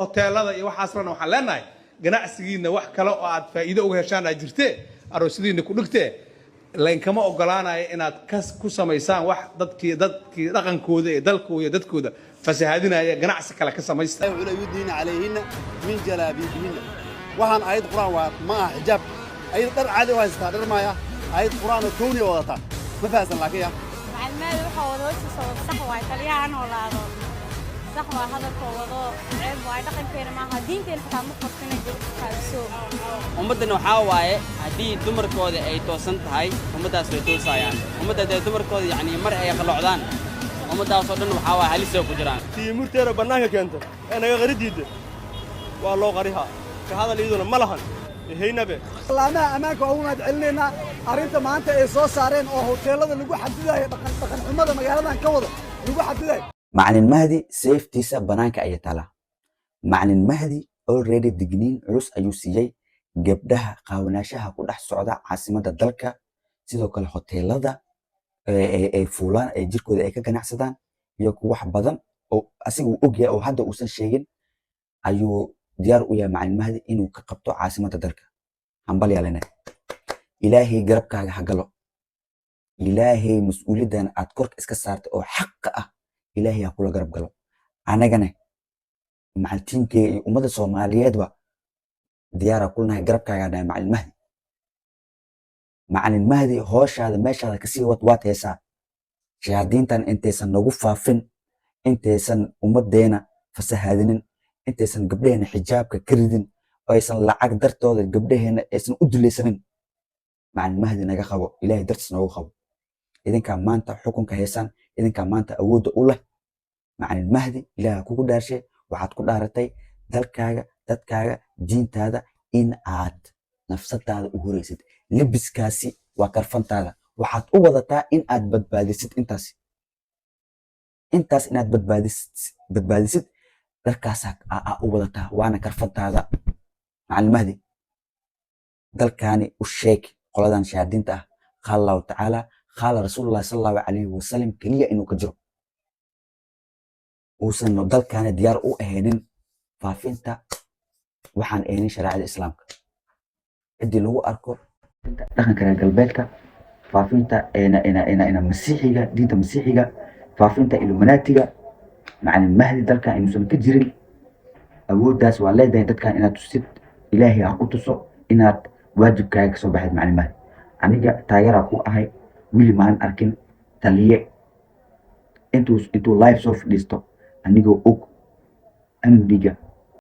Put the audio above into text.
hoteelada iyo waxaasna waxaan leenahay ganacsigiina wax kale oo aad faa'iido uga heshaan aad jirtee aroosidiina ku dhigtee lainkama ogolaanayo inaad ku samaysaan wax dadkii dhaqankooda ee dalkooda iyo dadkooda fasahaadinaya ganacsi kale ka samaysta yudiina calayhinna min jalaabibihinna waxaan aayad quraan waa ma aha xijaab ayada dhar caadi u haystaa dhar maaya aayad quraan oo kowniya wadataa ma fahasan laakiin ya macalmeed waxa wada hoostiisa wada sax waay taliyaha noolaado sax waa hadalka wado ceeb waay dhaqankeena maaha diinteena xitaa ma qortina jirkaaso ummaddan waxaa waaye haddii dumarkooda ay toosan tahay ummaddaas way toosayaan ummadda haddii dumarkooda yacni mar ay qalloocdaan ummaddaasoo dhan waxaa waaye halisay ku jiraan tiimurteeda bannaanka keenta ee naga qari diidda waa loo qarihaa ka hadal iyaduna ma lahan haynabe laamaha ammaanka waa unaad celinaynaa arrinta maanta ay soo saareen oo hoteelada lagu xadidayo dhaqan xumada magaaladan ka wada lagu xadidayo macalin mahdi seeftiisa banaanka ayay taalaa macalin mahdi already digniin culus ayuu siiyey gabdhaha qaawanaashaha ku dhex socda caasimadda dalka sidoo kale hoteelada ay fuulaan ee jirkooda ay ka ganacsadaan iyo wax badan oo asigu ogyahay oo hadda uusan sheegin ayuu diyaar u yahay macalin mahdi inuu ka qabto caasimadda dalka hambal yaalina ilaahay garabkaaga ha galo ilaahay mas'uuliyaddan aad korka iska saartay oo xaqa ah ilaahay ha kula garab galo anagana macaltiinkee iyo ummadda soomaaliyeedba diyaara kulnahay garabkaaga dhahay macalin mahdi hooshaada meeshaada kasii wad waad heesaa shayaadiintan intaysan nagu faafin intaysan ummaddeena fasahaadinin intaysan gabdhaheena xijaabka ka ridin oo aysan lacag dartooda gabdhaheena aysan u dulaysanin macalin mahdi naga qabo ilaahay dartiis noogu qabo idinkaa maanta xukunka heesaan idinkaa maanta awoodda u leh macalin mahdi ilaaha kugu dhaarshay waxaad ku dhaaratay dalkaaga dadkaaga diintaada in aad nafsadaada u horaysid libiskaasi waa karfantaada waxaad u wadataa in aad badbaadisid intaas inaad badbaadisid dharkaasaa u wadataa waana karfantaada macalin mahdi dalkaani u sheeg qoladan shahaadiinta ah qaala allahu tacaala qaala rasuulullahi sala allahu calayhi wasalam keliya inuu ka jiro uusan dalkaani diyaar u ahaynin faafinta waxaan ahaynin shareecada islaamka ciddii lagu arko dhaqanka reer galbeedka faafinta masiixiga diinta masiixiga faafinta illuminaatiga macalin mahdi dalkan inuusan ka jirin awooddaas waa leedahay dadkan inaad tusid ilaahay ha ku tuso inaad waajibkaaga kasoo baxayd macalin mahdi aniga taageeraa ku ahay wili maan arkin taliye intuu live soo fadhiisto anigoo og amniga